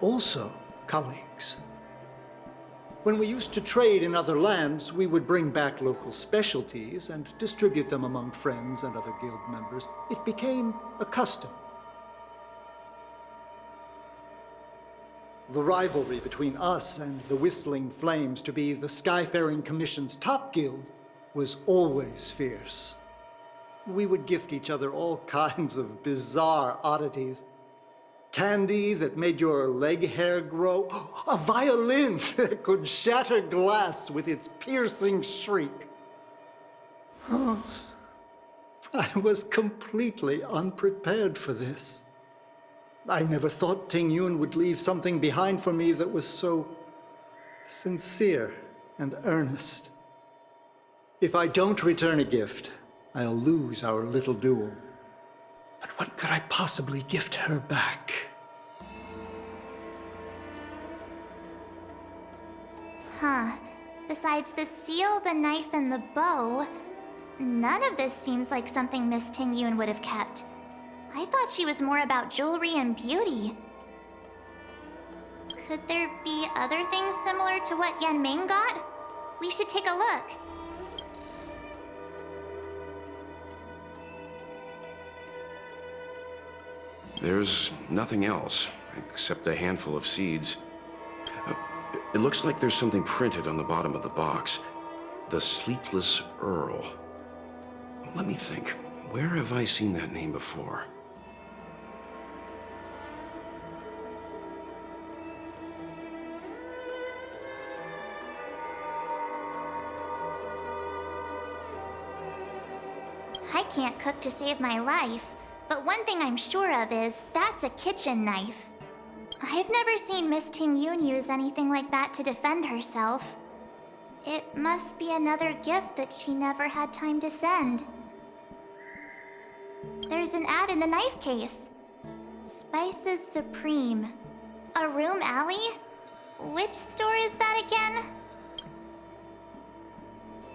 Also, colleagues. When we used to trade in other lands, we would bring back local specialties and distribute them among friends and other guild members. It became a custom. The rivalry between us and the Whistling Flames to be the Skyfaring Commission's top guild was always fierce. We would gift each other all kinds of bizarre oddities. Candy that made your leg hair grow. A violin that could shatter glass with its piercing shriek. Oh, I was completely unprepared for this. I never thought Ting Yun would leave something behind for me that was so sincere and earnest. If I don't return a gift, I'll lose our little duel. But what could I possibly gift her back? Huh. Besides the seal, the knife, and the bow, none of this seems like something Miss Ting Yun would have kept. I thought she was more about jewelry and beauty. Could there be other things similar to what Yan Ming got? We should take a look. There's nothing else, except a handful of seeds. It looks like there's something printed on the bottom of the box. The Sleepless Earl. Let me think. Where have I seen that name before? I can't cook to save my life, but one thing I'm sure of is that's a kitchen knife. I've never seen Miss Ting Yun use anything like that to defend herself. It must be another gift that she never had time to send. There's an ad in the knife case. Spices Supreme. A room alley? Which store is that again?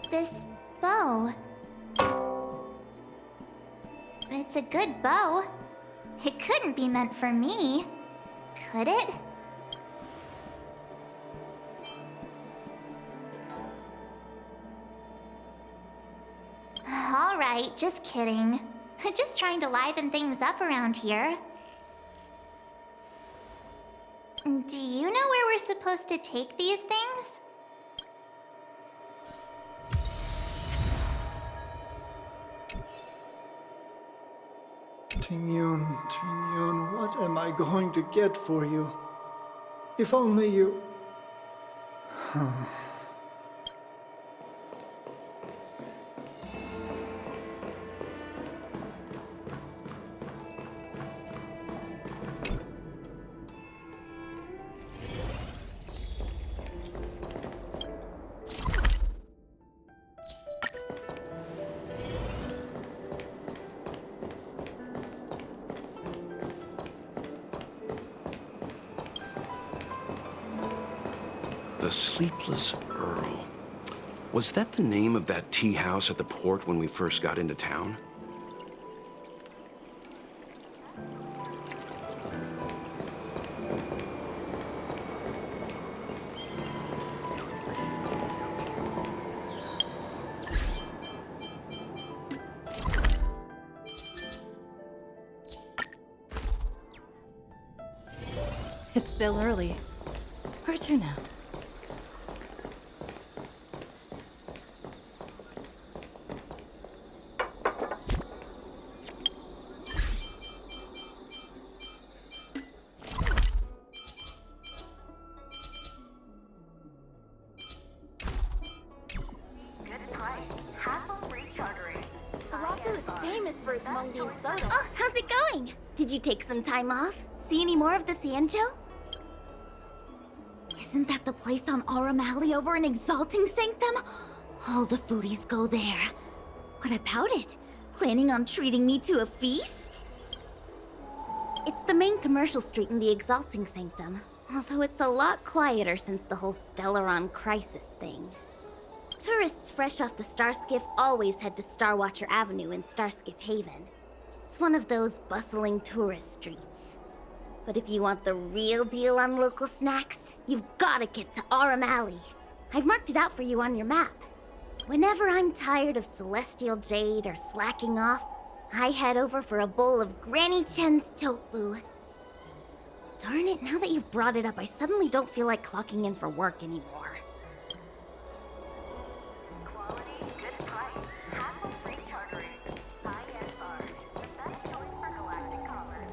This bow. It's a good bow. It couldn't be meant for me, could it? All right, just kidding. Just trying to liven things up around here. Do you know where we're supposed to take these things? Ting Yun, what am I going to get for you? If only you... The Sleepless Earl. Was that the name of that tea house at the port when we first got into town? It's still early. Where to now? Oh, how's it going? Did you take some time off? See any more of the Cienjo? Isn't that the place on Aurum Alley over in Exalting Sanctum? All the foodies go there. What about it? Planning on treating me to a feast? It's the main commercial street in the Exalting Sanctum, although it's a lot quieter since the whole Stellaron crisis thing. Tourists fresh off the Starskiff always head to Starwatcher Avenue in Starskiff Haven. It's one of those bustling tourist streets. But if you want the real deal on local snacks, you've gotta get to Aurum Alley. I've marked it out for you on your map. Whenever I'm tired of Celestial Jade or slacking off, I head over for a bowl of Granny Chen's tofu. Darn it, now that you've brought it up, I suddenly don't feel like clocking in for work anymore. Quality, good price, hassle-free chartering. High-end bars. The best choice for galactic commerce.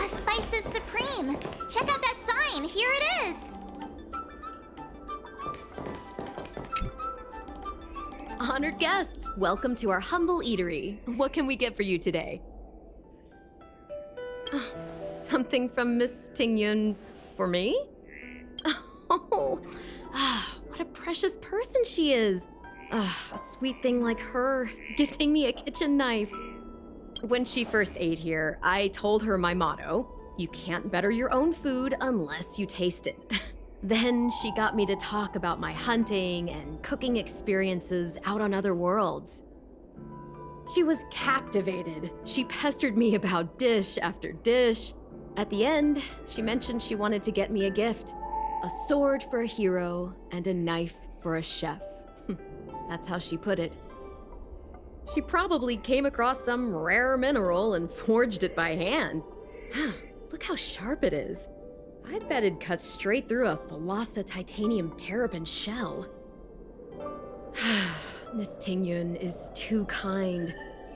Spice is supreme. Check out that sign. Here it is. Honored guests, welcome to our humble eatery. What can we get for you today? Something from Miss Tingyun for me? Oh, what a precious person she is. A sweet thing like her, gifting me a kitchen knife. When she first ate here, I told her my motto: you can't better your own food unless you taste it. Then she got me to talk about my hunting and cooking experiences out on other worlds. She was captivated. She pestered me about dish after dish. At the end, she mentioned she wanted to get me a gift: a sword for a hero and a knife for a chef. That's how she put it. She probably came across some rare mineral and forged it by hand. Look how sharp it is. I bet it'd cut straight through a Thalassa titanium terrapin shell. Miss Tingyun is too kind.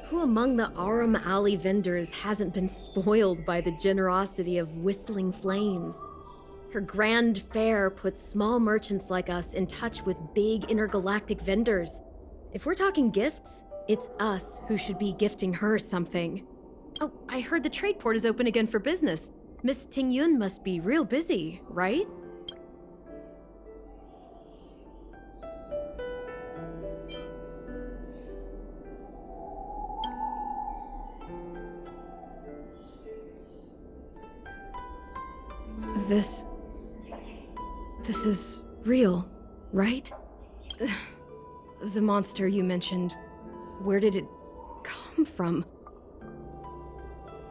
Who among the Aurum Alley vendors hasn't been spoiled by the generosity of Whistling Flames? Her grand fare puts small merchants like us in touch with big intergalactic vendors. If we're talking gifts, it's us who should be gifting her something. Oh, I heard the trade port is open again for business. Miss Tingyun must be real busy, right? This is real, right? The monster you mentioned, where did it come from?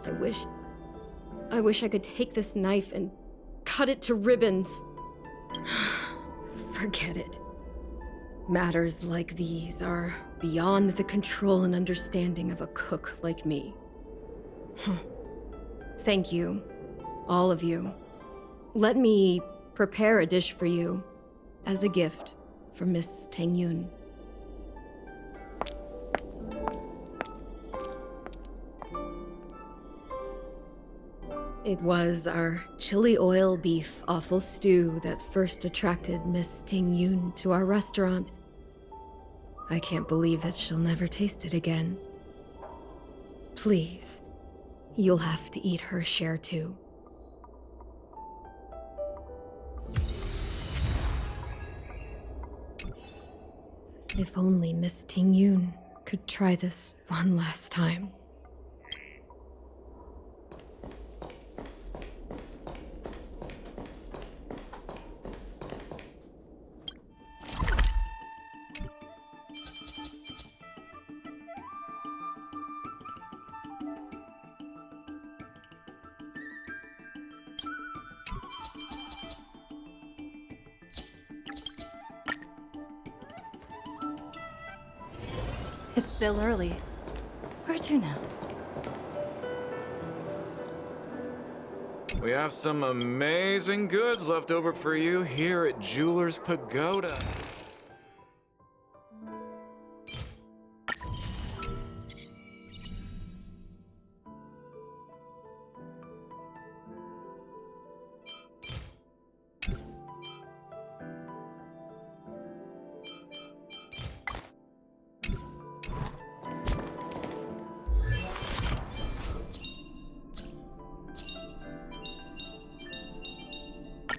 I wish I could take this knife and cut it to ribbons. Forget it. Matters like these are beyond the control and understanding of a cook like me. Thank you, all of you. Let me prepare a dish for you as a gift from Miss Tingyun. It was our chili oil beef offal stew that first attracted Miss Tingyun to our restaurant. I can't believe that she'll never taste it again. Please, you'll have to eat her share too. If only Miss Tingyun could try this one last time. It's still early. Where to now? We have some amazing goods left over for you here at Jeweler's Pagoda.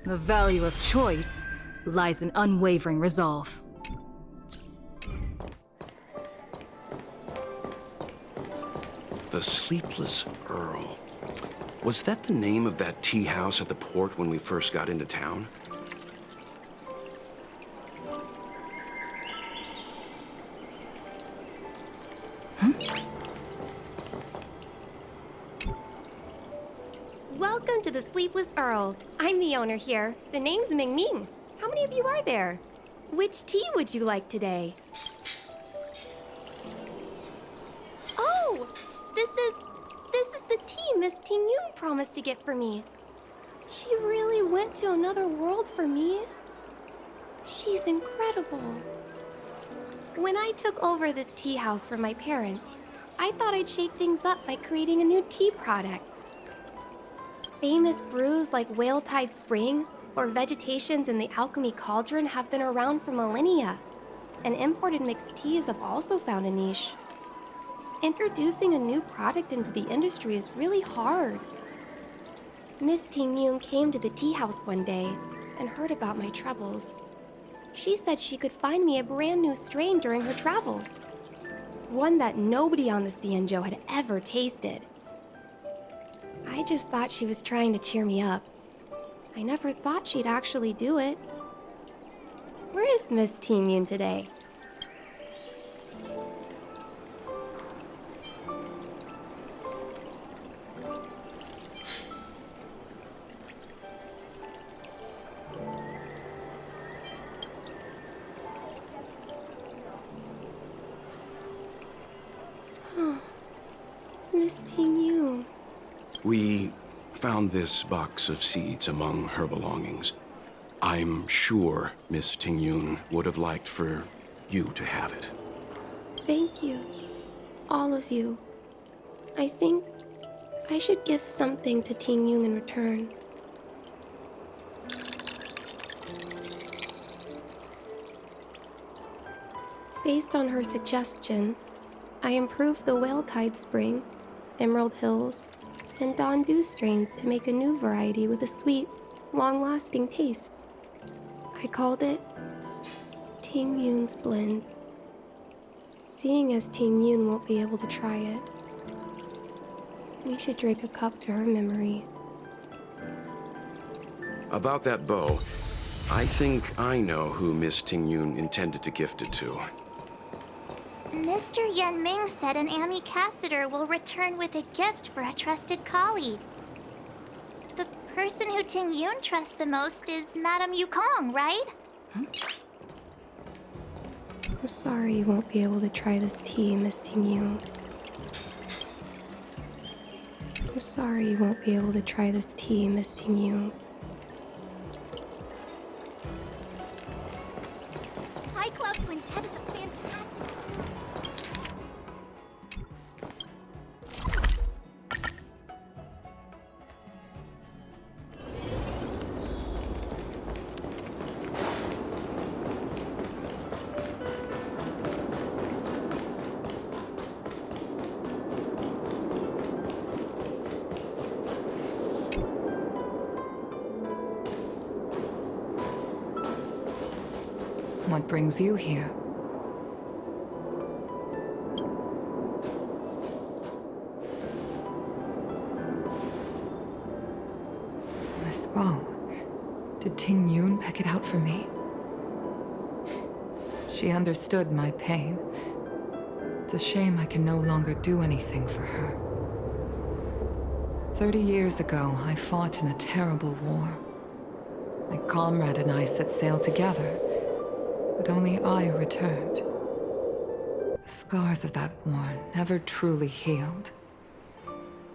The value of choice lies in unwavering resolve. The Sleepless Earl. Was that the name of that tea house at the port when we first got into town? Welcome to the Sleepless Earl. I'm the owner here. The name's Ming Ming. How many of you are there? Which tea would you like today? Oh, this is the tea Miss Ting Yun promised to get for me. She really went to another world for me. She's incredible. When I took over this tea house from my parents, I thought I'd shake things up by creating a new tea product. Famous brews like Whale Tide Spring or Vegetations in the Alchemy Cauldron have been around for millennia, and imported mixed teas have also found a niche. Introducing a new product into the industry is really hard. Miss Ting Yun came to the tea house one day and heard about my troubles. She said she could find me a brand new strain during her travels. One that nobody on the Cianzhou had ever tasted. I just thought she was trying to cheer me up. I never thought she'd actually do it. Where is Miss Ting Yun today? Miss Ting Yun. We found this box of seeds among her belongings. I'm sure Miss Ting Yun would have liked for you to have it. Thank you. All of you. I think I should give something to Ting Yun in return. Based on her suggestion, I improved the Whale Tide Spring, Emerald Hills, and Dawn Dew strains to make a new variety with a sweet, long-lasting taste. I called it Ting Yun's Blend. Seeing as Ting Yun won't be able to try it, we should drink a cup to her memory. About that bow, I think I know who Miss Ting Yun intended to gift it to. Mr. Yan Ming said an ambassador will return with a gift for a trusted colleague. The person who Ting Yun trusts the most is Madame Yukong, right? I'm sorry you won't be able to try this tea, Miss Ting Yun. I'm sorry you won't be able to try this tea, Miss Ting Yun. Hi, Cloud Quintet is a fantastic school. What brings you here? This bow. Did Ting Yun pick it out for me? She understood my pain. It's a shame I can no longer do anything for her. 30 years ago, I fought in a terrible war. My comrade and I set sail together, but only I returned. The scars of that war never truly healed.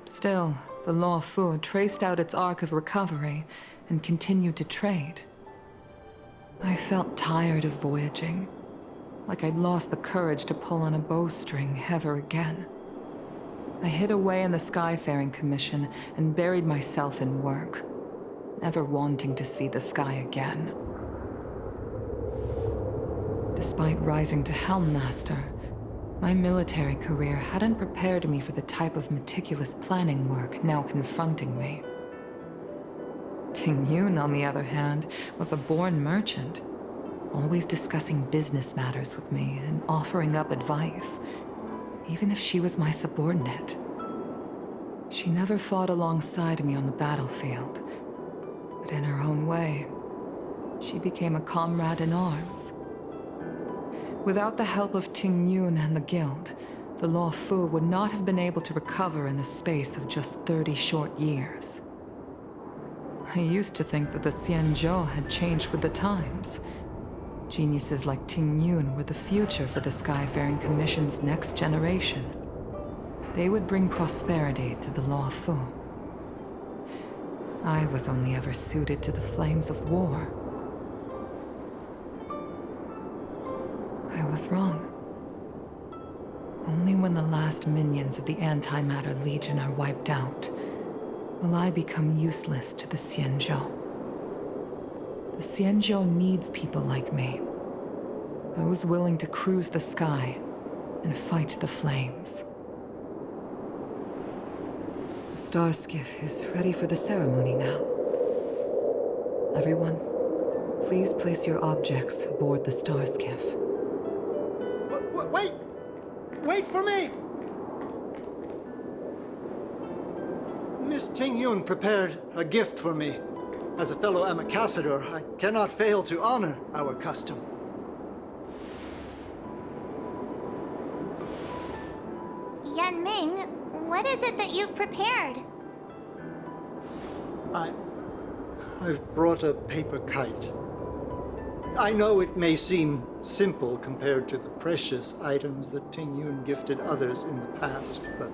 Still, the Law Fu traced out its arc of recovery and continued to trade. I felt tired of voyaging, like I'd lost the courage to pull on a bowstring ever again. I hid away in the Skyfaring Commission and buried myself in work, never wanting to see the sky again. Despite rising to Helm Master, my military career hadn't prepared me for the type of meticulous planning work now confronting me. Ting Yun, on the other hand, was a born merchant, always discussing business matters with me and offering up advice, even if she was my subordinate. She never fought alongside me on the battlefield, but in her own way, she became a comrade in arms. Without the help of Ting Yun and the Guild, the Law Fu would not have been able to recover in the space of just 30 short years. I used to think that the Xianzhou had changed with the times. Geniuses like Ting Yun were the future for the Skyfaring Commission's next generation. They would bring prosperity to the Law Fu. I was only ever suited to the flames of war. I was wrong. Only when the last minions of the Antimatter Legion are wiped out will I become useless to the Xianzhou. The Xianzhou needs people like me. Those willing to cruise the sky and fight the flames. The star skiff is ready for the ceremony now. Everyone, please place your objects aboard the star skiff. Wait! Wait for me! Miss Ting Yun prepared a gift for me. As a fellow ambassador, I cannot fail to honor our custom. Yan Ming, what is it that you've prepared? I've brought a paper kite. I know it may seem simple compared to the precious items that Ting Yun gifted others in the past, but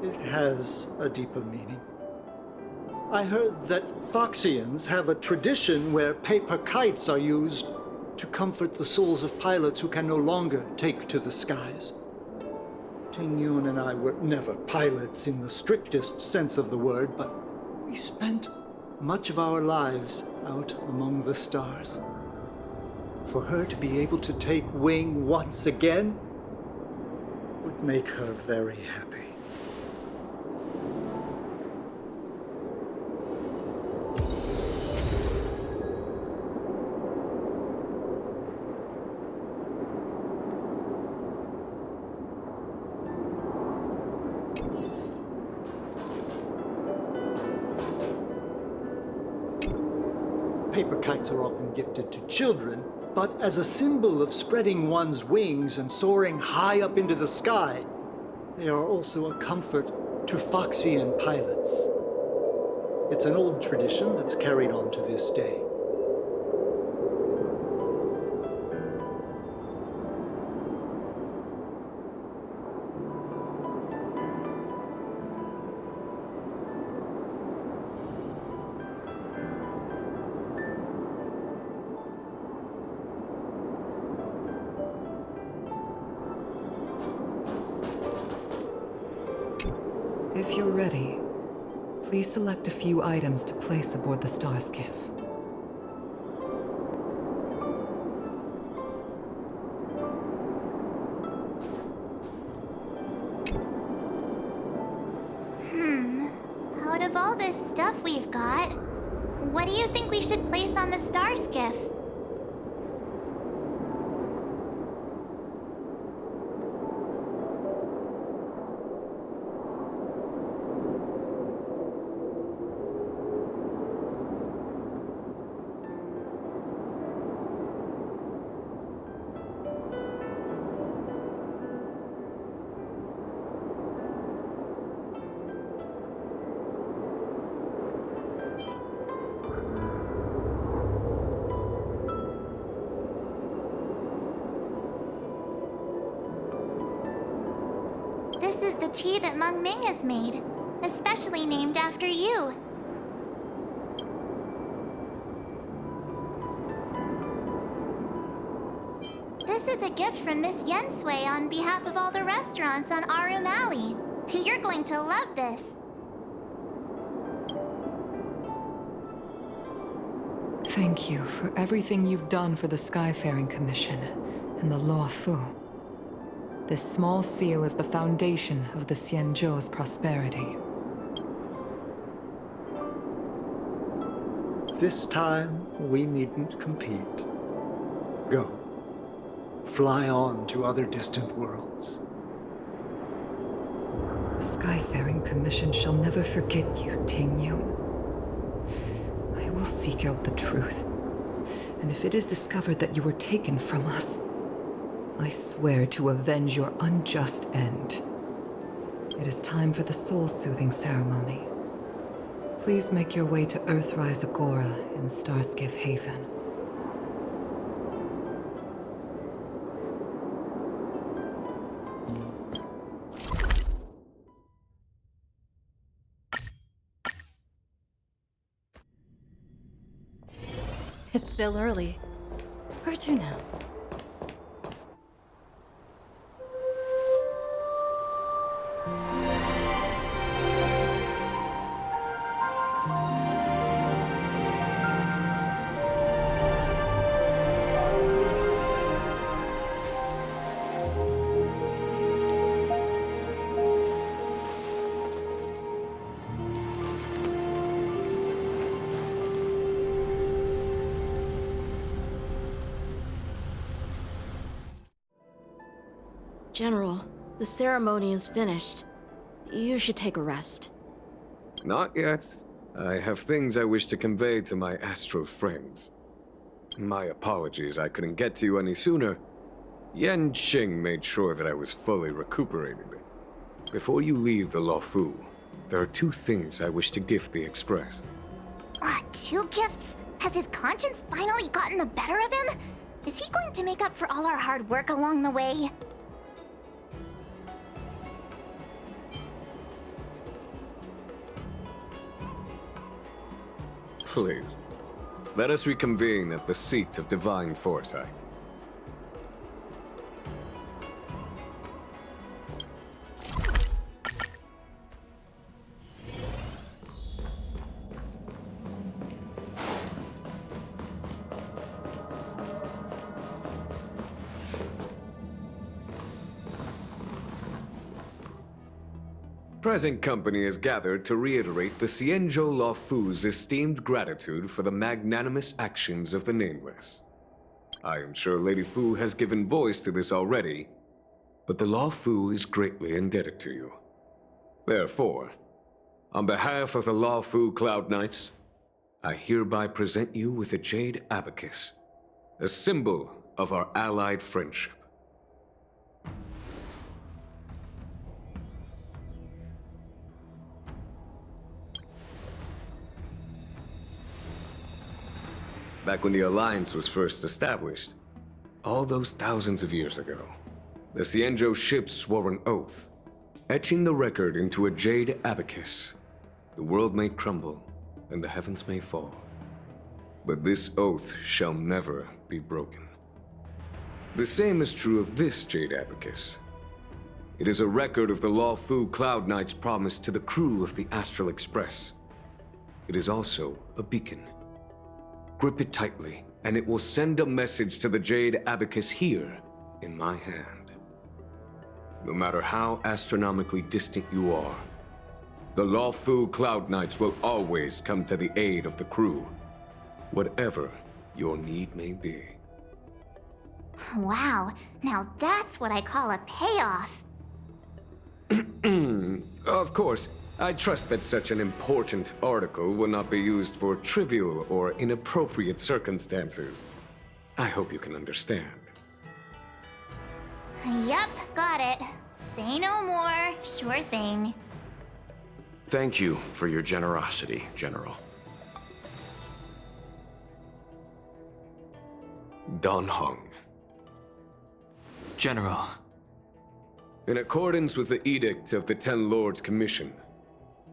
it has a deeper meaning. I heard that Foxians have a tradition where paper kites are used to comfort the souls of pilots who can no longer take to the skies. Ting Yun and I were never pilots in the strictest sense of the word, but we spent much of our lives out among the stars. For her to be able to take wing once again would make her very happy. Paper kites are often gifted to children, but as a symbol of spreading one's wings and soaring high up into the sky, they are also a comfort to Foxian pilots. It's an old tradition that's carried on to this day. If you're ready, please select a few items to place aboard the star skiff. Out of all this stuff we've got, what do you think we should place on the star skiff? This is the tea that Meng Ming has made, especially named after you. This is a gift from Miss Yen Sui on behalf of all the restaurants on Arum Alley. You're going to love this. Thank you for everything you've done for the Skyfaring Commission and the Law Fu. This small seal is the foundation of the Xianzhou's prosperity. This time, we needn't compete. Go. Fly on to other distant worlds. The Skyfaring Commission shall never forget you, Ting Yun. I will seek out the truth. And if it is discovered that you were taken from us, I swear to avenge your unjust end. It is time for the soul-soothing ceremony. Please make your way to Earthrise Agora in Starskiff Haven. It's still early. Where to now? General, the ceremony is finished. You should take a rest. Not yet. I have things I wish to convey to my astral friends. My apologies I couldn't get to you any sooner. Yan Qing made sure that I was fully recuperated. Before you leave the Luofu, there are two things I wish to gift the Express. Two gifts? Has his conscience finally gotten the better of him? Is he going to make up for all our hard work along the way? Please, let us reconvene at the seat of divine foresight. Present company is gathered to reiterate the Xianzhou Luofu's esteemed gratitude for the magnanimous actions of the Nameless. I am sure Lady Fu has given voice to this already, but the Luofu is greatly indebted to you. Therefore, on behalf of the Luofu Cloud Knights, I hereby present you with a jade abacus, a symbol of our allied friendship. Back when the Alliance was first established, all those thousands of years ago, the Xianzhou ships swore an oath, etching the record into a jade abacus. The world may crumble, and the heavens may fall, but this oath shall never be broken. The same is true of this jade abacus. It is a record of the Luofu Cloud Knight's promise to the crew of the Astral Express. It is also a beacon. Grip it tightly, and it will send a message to the jade abacus here, in my hand. No matter how astronomically distant you are, the Luofu Cloud Knights will always come to the aid of the crew, whatever your need may be. Wow, now that's what I call a payoff. Of course, I trust that such an important article will not be used for trivial or inappropriate circumstances. I hope you can understand. Yep, got it. Say no more. Sure thing. Thank you for your generosity, General. Dan Heng. General. In accordance with the Edict of the Ten Lords Commission,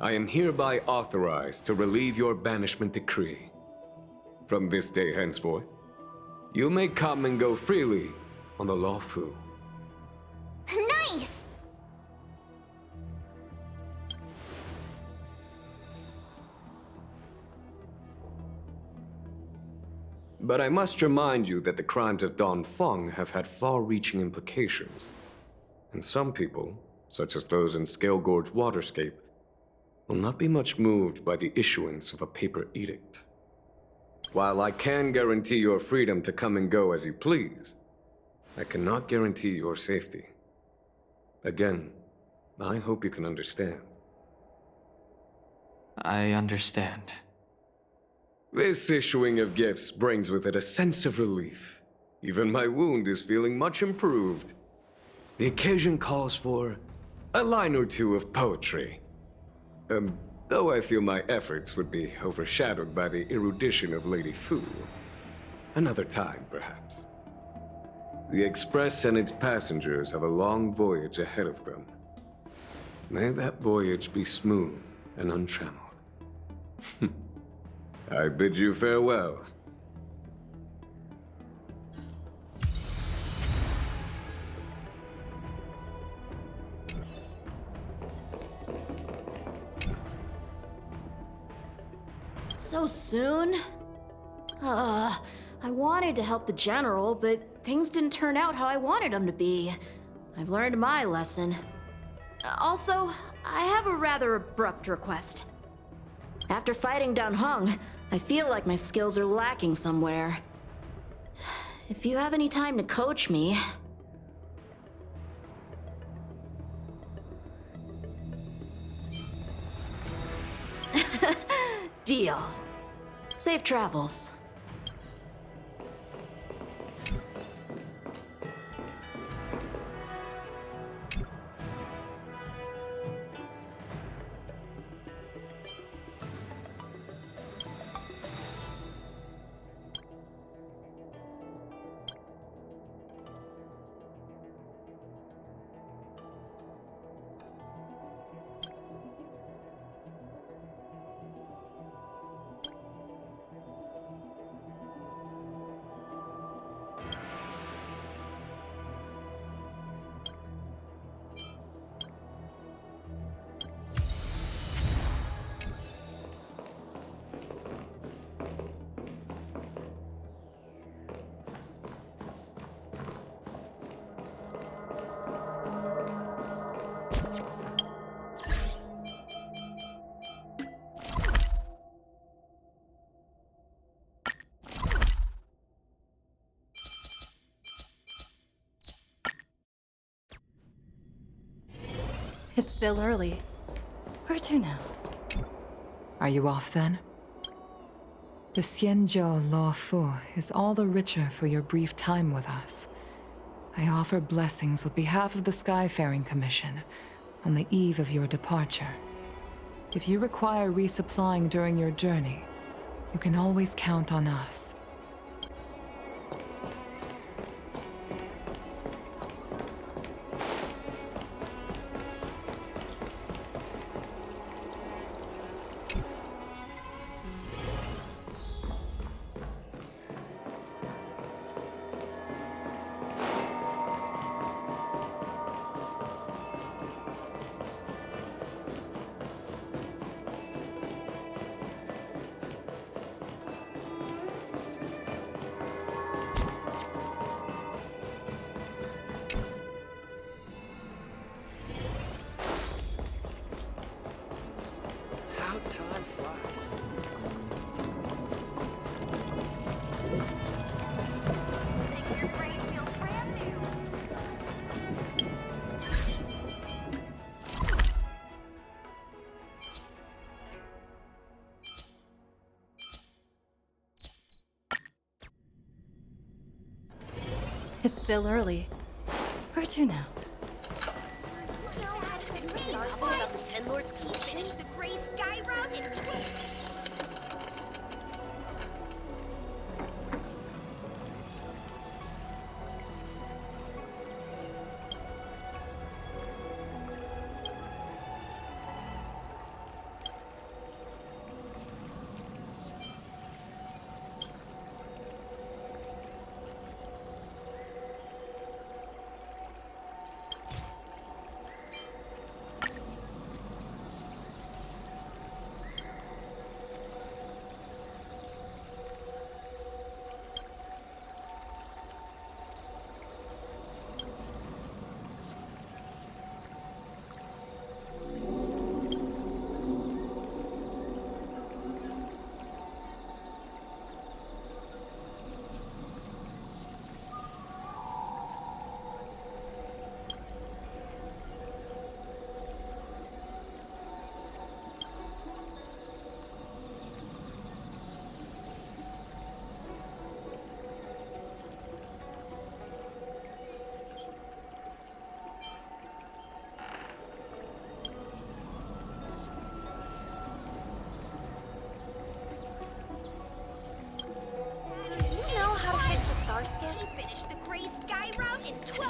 I am hereby authorized to relieve your banishment decree. From this day henceforth, you may come and go freely on the Luofu. Nice! But I must remind you that the crimes of Don Feng have had far-reaching implications. And some people, such as those in Scale Gorge Waterscape, will not be much moved by the issuance of a paper edict. While I can guarantee your freedom to come and go as you please, I cannot guarantee your safety. Again, I hope you can understand. I understand. This issuing of gifts brings with it a sense of relief. Even my wound is feeling much improved. The occasion calls for a line or two of poetry. Though I feel my efforts would be overshadowed by the erudition of Lady Fu. Another time, perhaps. The Express and its passengers have a long voyage ahead of them. May that voyage be smooth and untrammeled. I bid you farewell. So soon? I wanted to help the General, but things didn't turn out how I wanted them to be. I've learned my lesson. Also, I have a rather abrupt request. After fighting down Hung, I feel like my skills are lacking somewhere. If you have any time to coach me... Deal. Safe travels. It's still early. Where to now? Are you off then? The Xianzhou Law Fu is all the richer for your brief time with us. I offer blessings on behalf of the Skyfaring Commission on the eve of your departure. If you require resupplying during your journey, you can always count on us. It's still early. Where to now? About the Ten Lords Keep, finish the Gray Sky route, and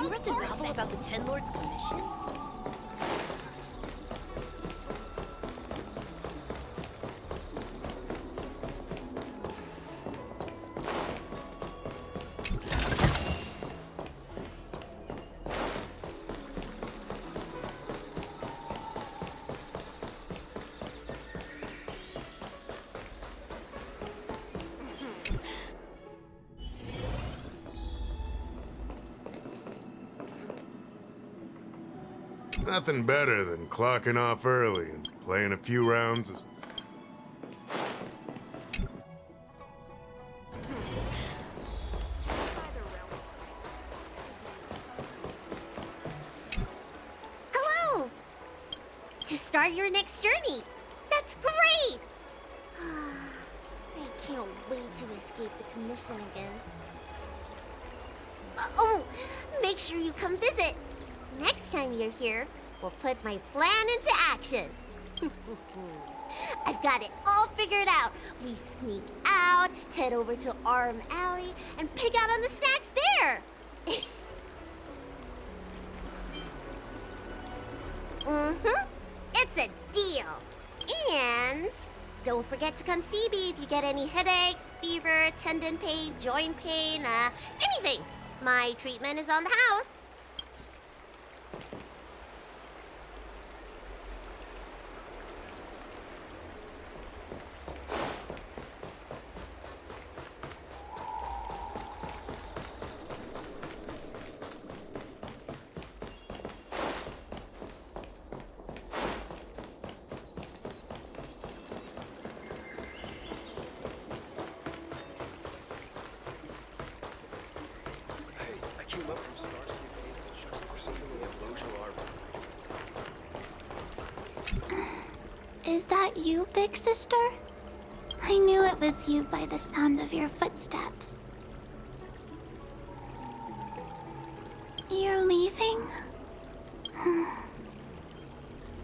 You read the novel about the Ten Lords Commission? Nothing better than clocking off early and playing a few rounds of... Hello! To start your next journey. That's great! I can't wait to escape the commission again. Oh, make sure you come visit. Next time you're here, we'll put my plan into action. I've got it all figured out. We sneak out, head over to Arm Alley, and pick out on the snacks there. It's a deal. And don't forget to come see me if you get any headaches, fever, tendon pain, joint pain, anything. My treatment is on the house. Is that you, big sister? I knew it was you by the sound of your footsteps. You're leaving?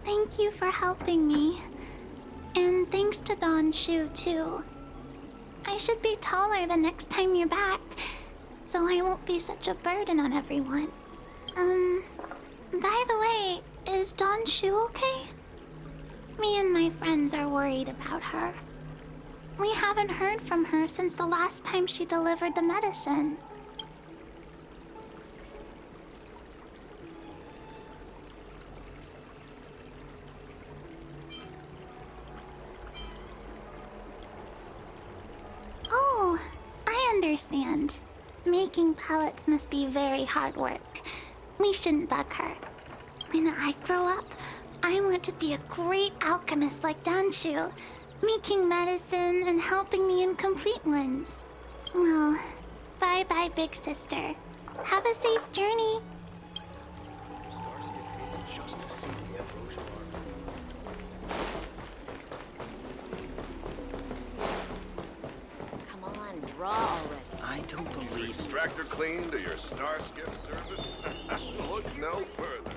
Thank you for helping me. And thanks to Don Shu, too. I should be taller the next time you're back, so I won't be such a burden on everyone. By the way, is Don Shu okay? Me and my friends are worried about her. We haven't heard from her since the last time she delivered the medicine. Oh, I understand. Making pellets must be very hard work. We shouldn't bug her. When I grow up, I want to be a great alchemist like Danshu, making medicine and helping the incomplete ones. Well, bye-bye, big sister. Have a safe journey. Come on, draw already. I don't believe... Extractor cleaned or your star skip serviced? Look no further.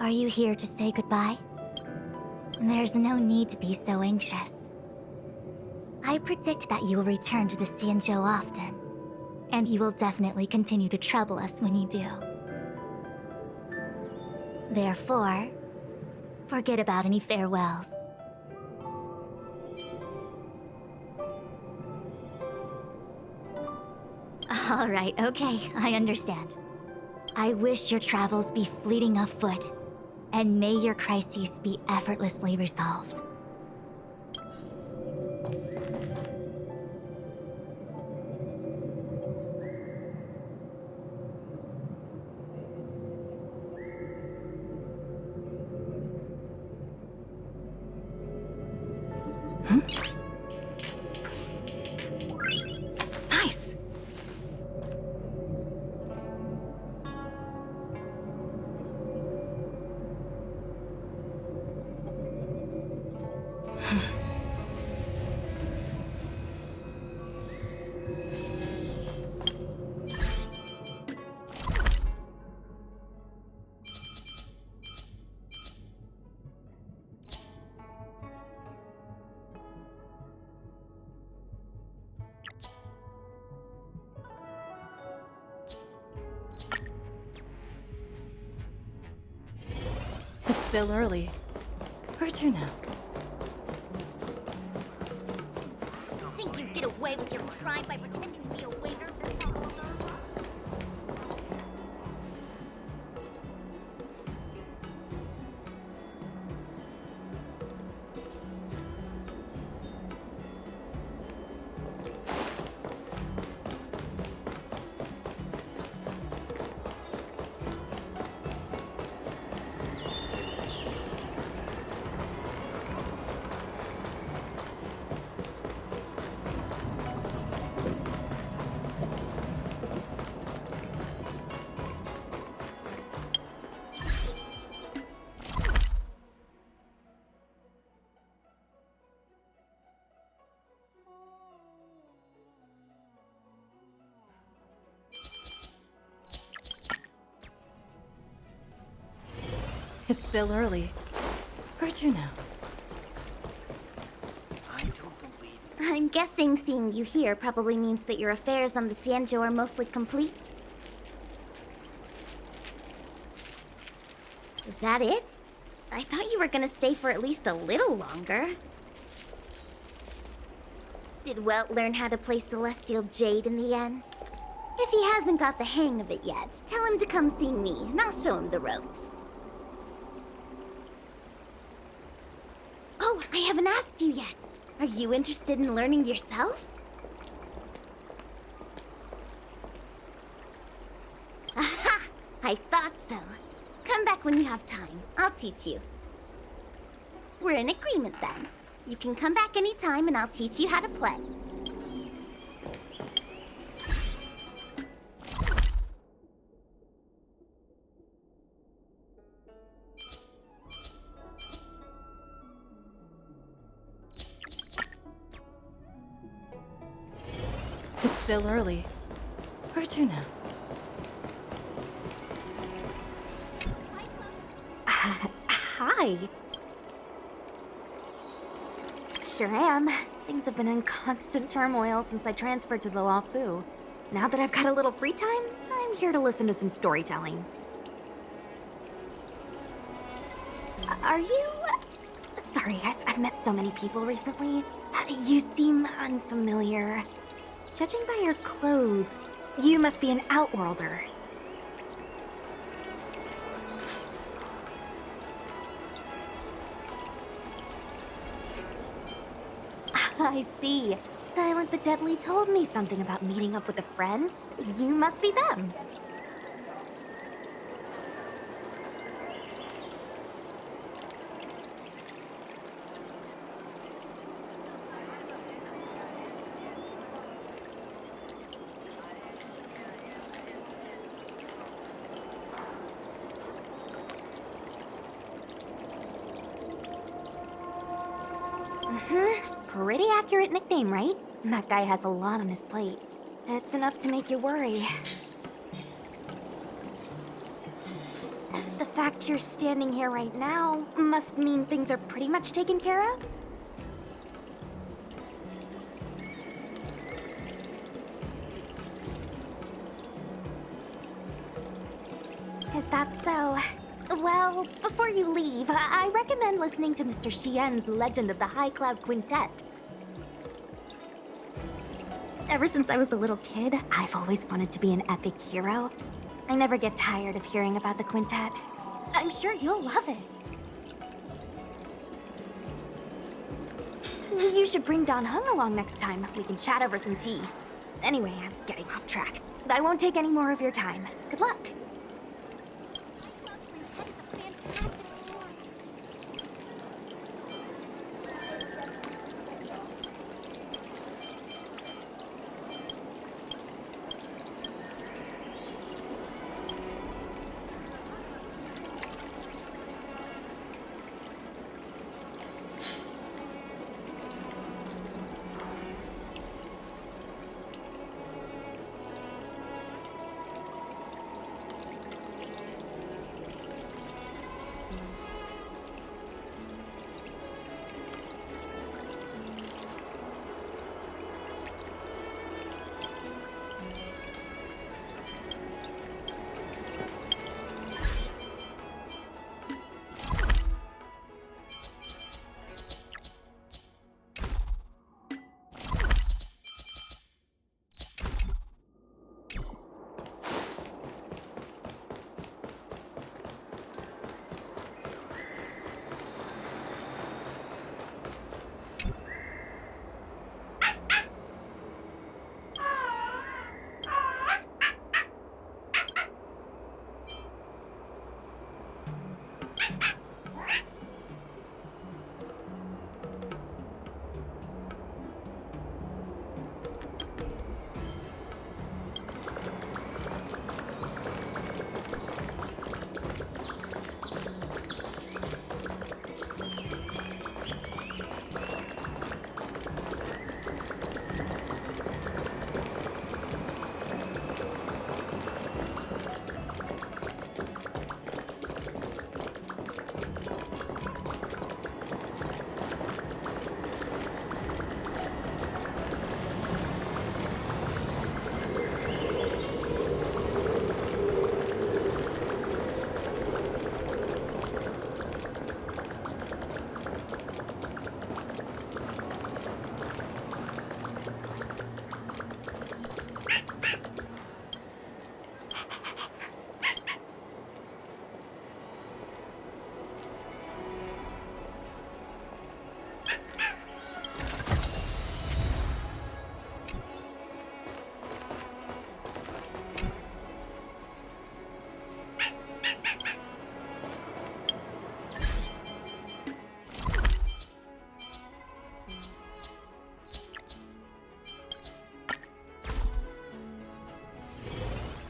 Are you here to say goodbye? There's no need to be so anxious. I predict that you will return to the Xianzhou often, and you will definitely continue to trouble us when you do. Therefore, forget about any farewells. All right, okay, I understand. I wish your travels be fleeting of foot, and may your crises be effortlessly resolved. Nice! It's still early. Where to now? Think you get away with your crime by pretending to be a waiter? It's still early. Where to now? I'm guessing seeing you here probably means that your affairs on the Xianzhou are mostly complete. Is that it? I thought you were gonna stay for at least a little longer. Did Welt learn how to play Celestial Jade in the end? If he hasn't got the hang of it yet, tell him to come see me, and I'll show him the ropes. Oh, I haven't asked you yet. Are you interested in learning yourself? Aha! I thought so. Come back when you have time. I'll teach you. We're in agreement then. You can come back anytime and I'll teach you how to play. It's still early. Where to now? Hi. Sure am. Things have been in constant turmoil since I transferred to the Lafu. Now that I've got a little free time, I'm here to listen to some storytelling. Are you... Sorry, I've met so many people recently. You seem unfamiliar. Judging by your clothes, you must be an Outworlder. I see. Silent but Deadly told me something about meeting up with a friend. You must be them. Pretty accurate nickname, right? That guy has a lot on his plate. It's enough to make you worry. The fact you're standing here right now must mean things are pretty much taken care of? Is that so? Well, before you leave, I recommend listening to Mr. Xian's Legend of the High Cloud Quintet. Ever since I was a little kid, I've always wanted to be an epic hero. I never get tired of hearing about the quintet. I'm sure you'll love it. You should bring Don Hung along next time. We can chat over some tea. Anyway, I'm getting off track. I won't take any more of your time. Good luck. Quintet is a fantastic story.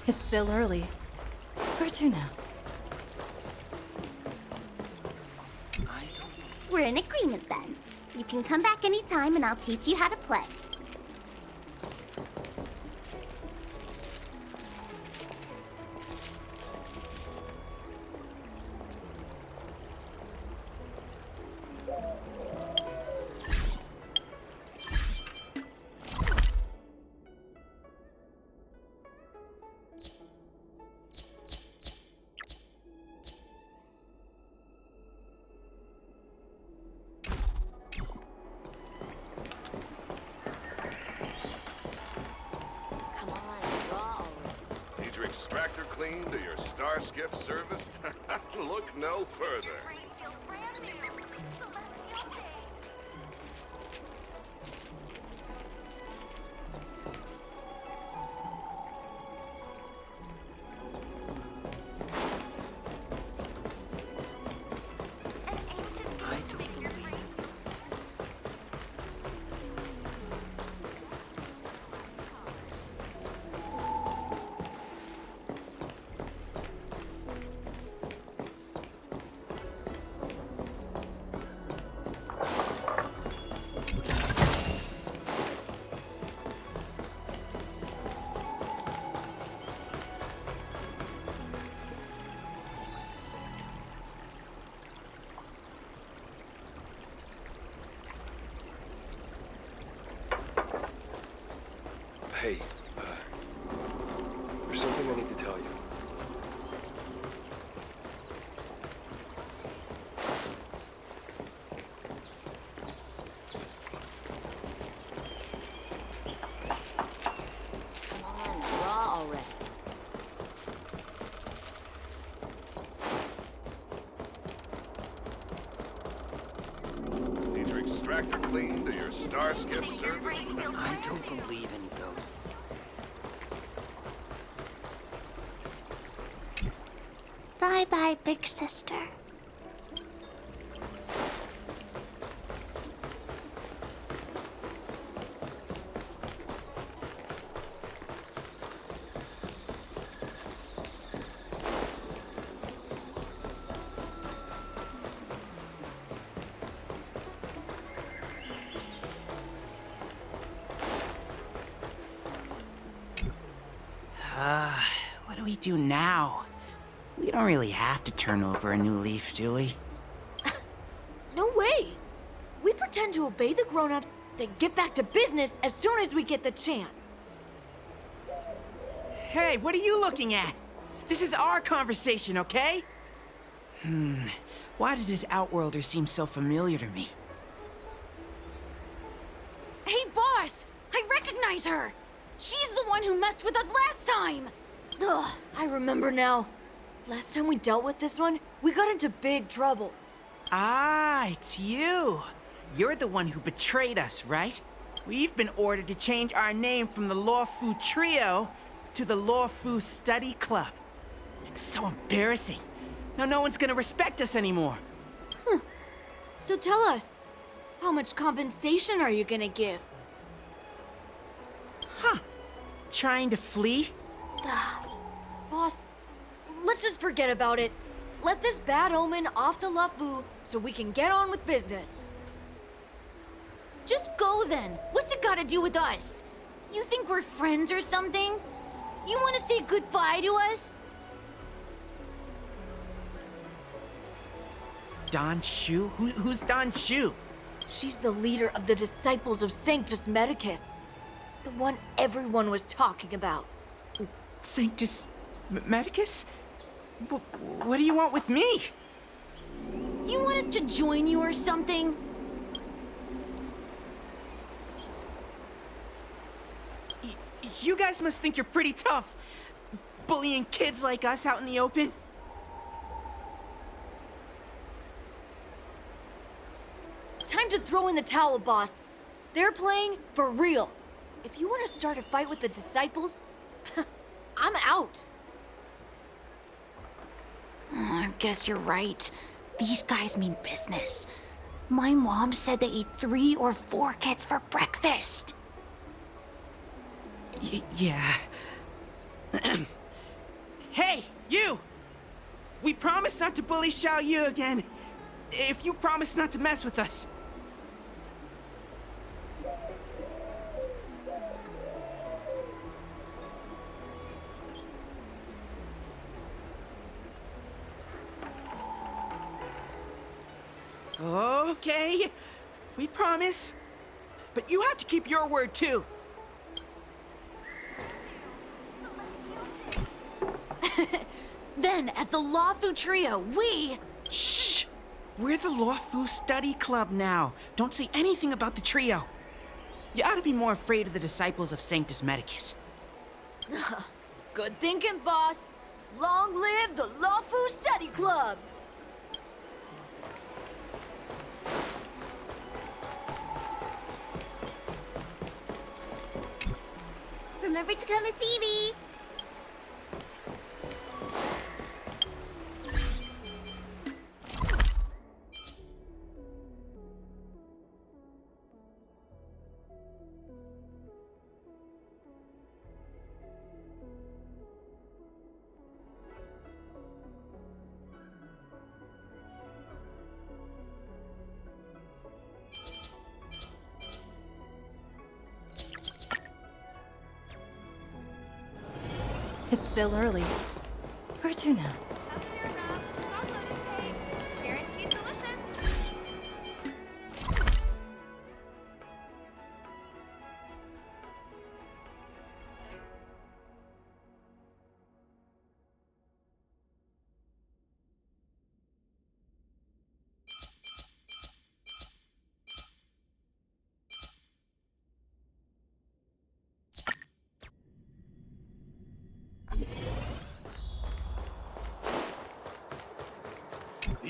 It's still early. Where to now? We're in agreement then. You can come back anytime and I'll teach you how to play. Need your extractor cleaned or your star skiff serviced? Look no further. Hey, there's something I need to tell you. Come on, draw already. Need your extractor cleaned or your star skiff serviced? I don't believe in ghosts. Bye-bye, big sister. What do we do now? We don't really have to turn over a new leaf, do we? No way! We pretend to obey the grown-ups, then get back to business as soon as we get the chance. Hey, what are you looking at? This is our conversation, okay? Why does this Outworlder seem so familiar to me? Hey, boss! I recognize her! She's the one who messed with us last time! Ugh, I remember now. Last time we dealt with this one, we got into big trouble. Ah, it's you. You're the one who betrayed us, right? We've been ordered to change our name from the Lawfu Trio to the Lawfu Study Club. It's so embarrassing. Now no one's gonna respect us anymore. So tell us, how much compensation are you gonna give? Trying to flee? Boss, let's just forget about it. Let this bad omen off the Lawfu so we can get on with business. Just go then. What's it got to do with us? You think we're friends or something? You want to say goodbye to us? Don Shu? Who's Don Shu? She's the leader of the Disciples of Sanctus Medicus. The one everyone was talking about. Sanctus Medicus? What do you want with me? You want us to join you or something? You guys must think you're pretty tough, bullying kids like us out in the open. Time to throw in the towel, boss. They're playing for real. If you want to start a fight with the Disciples, I'm out. I guess you're right. These guys mean business. My mom said they ate 3 or 4 kids for breakfast. Yeah. Hey, you! We promise not to bully Xiao Yu again. If you promise not to mess with us. Okay, we promise. But you have to keep your word too. Then, as the Lawfu Trio, we... Shh! We're the Lawfu Study Club now. Don't say anything about the trio. You ought to be more afraid of the Disciples of Sanctus Medicus. Good thinking, boss. Long live the Lawfu Study Club. Remember to come and see me. It's still early. Where to now? Guaranteed delicious.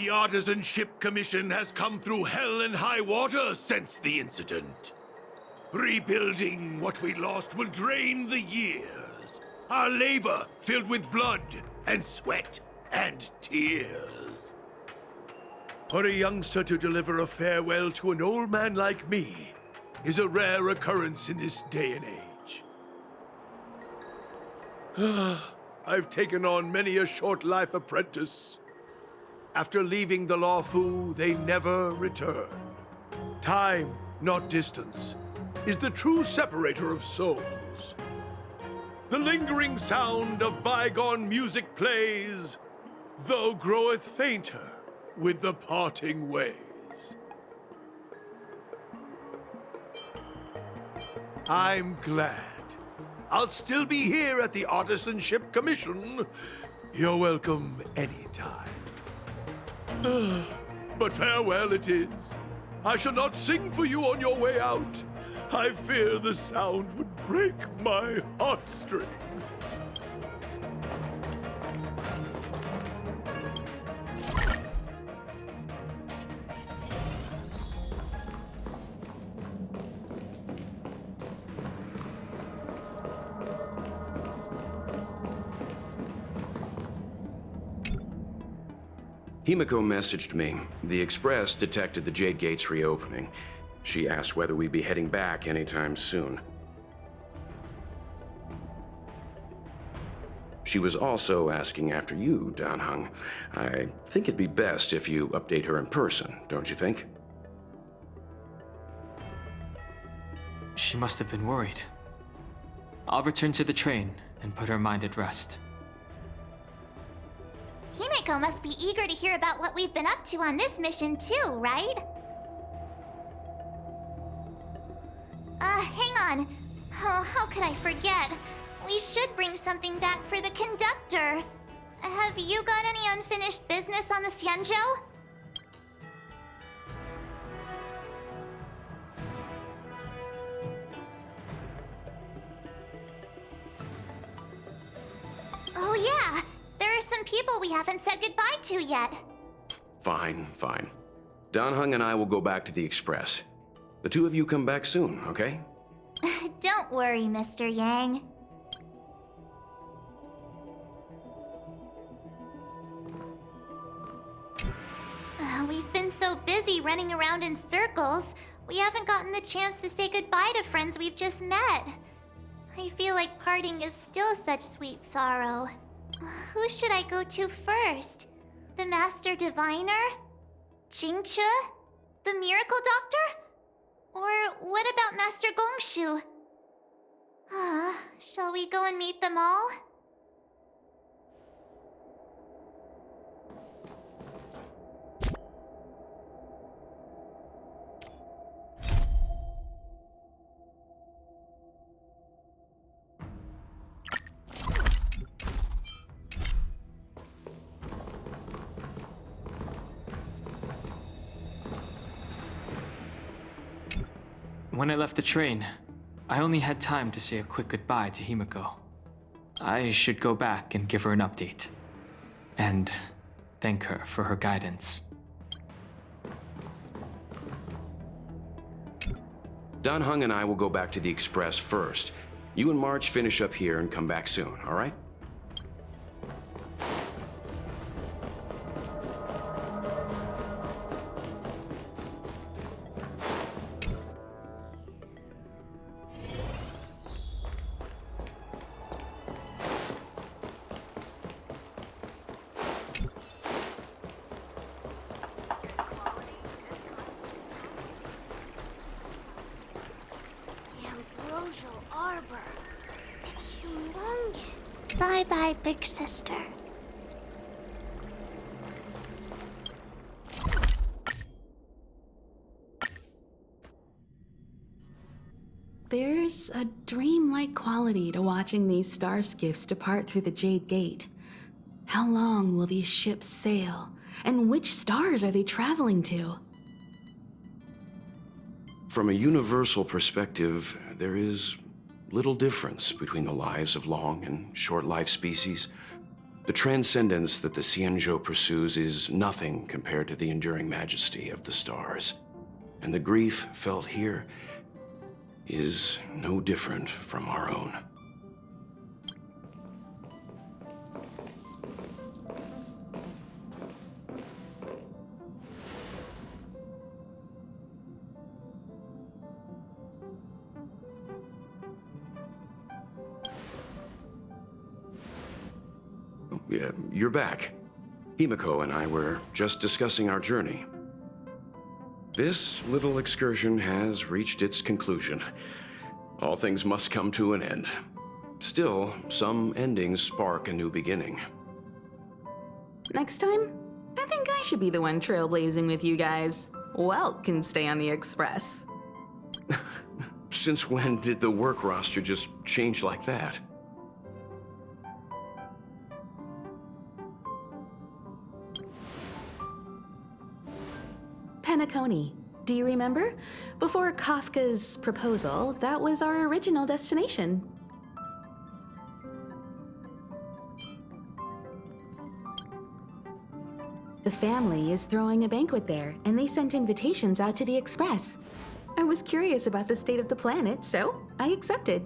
The Artisanship Commission has come through hell and high water since the incident. Rebuilding what we lost will drain the years. Our labor filled with blood and sweat and tears. For a youngster to deliver a farewell to an old man like me is a rare occurrence in this day and age. I've taken on many a short-life apprentice. After leaving the Lawfu, they never return. Time, not distance, is the true separator of souls. The lingering sound of bygone music plays, though groweth fainter with the parting ways. I'm glad. I'll still be here at the Artisanship Commission. You're welcome anytime. But farewell it is. I shall not sing for you on your way out. I fear the sound would break my heartstrings. Himiko messaged me. The Express detected the Jade Gate's reopening. She asked whether we'd be heading back anytime soon. She was also asking after you, Danhung. I think it'd be best if you update her in person, don't you think? She must have been worried. I'll return to the train and put her mind at rest. Himeko must be eager to hear about what we've been up to on this mission too, right? Hang on. Oh, how could I forget? We should bring something back for the conductor. Have you got any unfinished business on the Xianzhou? Oh yeah, there are some people we haven't said goodbye to yet. Fine, fine. Danhung and I will go back to the Express. The two of you come back soon, okay? Don't worry, Mr. Yang. We've been so busy running around in circles, we haven't gotten the chance to say goodbye to friends we've just met. I feel like parting is still such sweet sorrow. Who should I go to first? The Master Diviner? Jingche? The Miracle Doctor? Or what about Master Gongshu? Shall we go and meet them all? When I left the train, I only had time to say a quick goodbye to Himiko. I should go back and give her an update. And thank her for her guidance. Danhung and I will go back to the Express first. You and March finish up here and come back soon, all right? Bye-bye, big sister. There's a dreamlike quality to watching these star skiffs depart through the Jade Gate. How long will these ships sail? And which stars are they traveling to? From a universal perspective, there is little difference between the lives of long and short-life species. The transcendence that the Xianzhou pursues is nothing compared to the enduring majesty of the stars. And the grief felt here is no different from our own. You're back. Himiko and I were just discussing our journey. This little excursion has reached its conclusion. All things must come to an end. Still, some endings spark a new beginning. Next time, I think I should be the one trailblazing with you guys. Welt can stay on the Express. Since when did the work roster just change like that? Penacony. Do you remember? Before Kafka's proposal, that was our original destination. The family is throwing a banquet there, and they sent invitations out to the Express. I was curious about the state of the planet, so I accepted.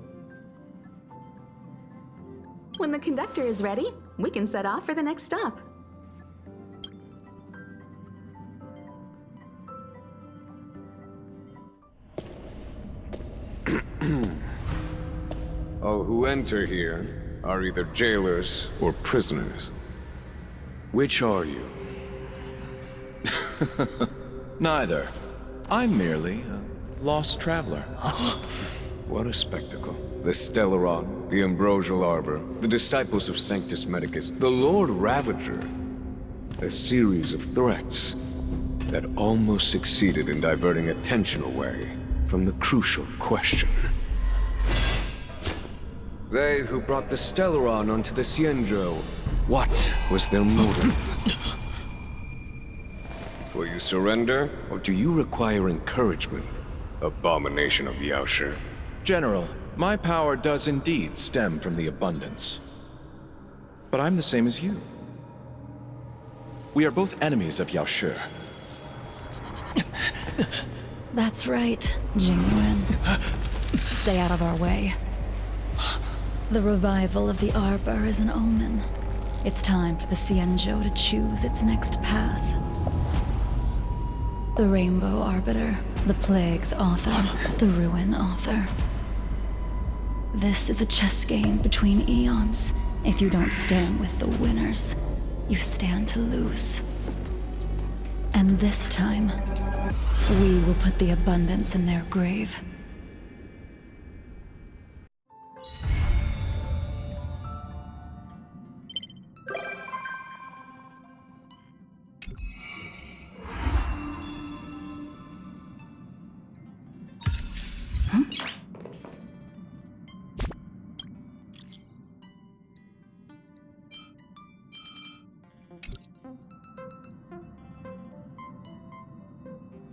When the conductor is ready, we can set off for the next stop. All who enter here are either jailers or prisoners. Which are you? Neither. I'm merely a lost traveler. What a spectacle. The Stellaron, the Ambrosial Arbor, the disciples of Sanctus Medicus, the Lord Ravager. A series of threats that almost succeeded in diverting attention away from the crucial question. They who brought the Stellaron onto the Xianzhou, what was their motive? Will you surrender, or do you require encouragement, abomination of Yaoshi? General, my power does indeed stem from the abundance. But I'm the same as you. We are both enemies of Yaoshi. That's right, Jingwen. Stay out of our way. The revival of the Arbor is an omen. It's time for the Xianzhou to choose its next path. The Rainbow Arbiter, the Plague's author, the Ruin author. This is a chess game between eons. If you don't stand with the winners, you stand to lose. And this time, we will put the abundance in their grave.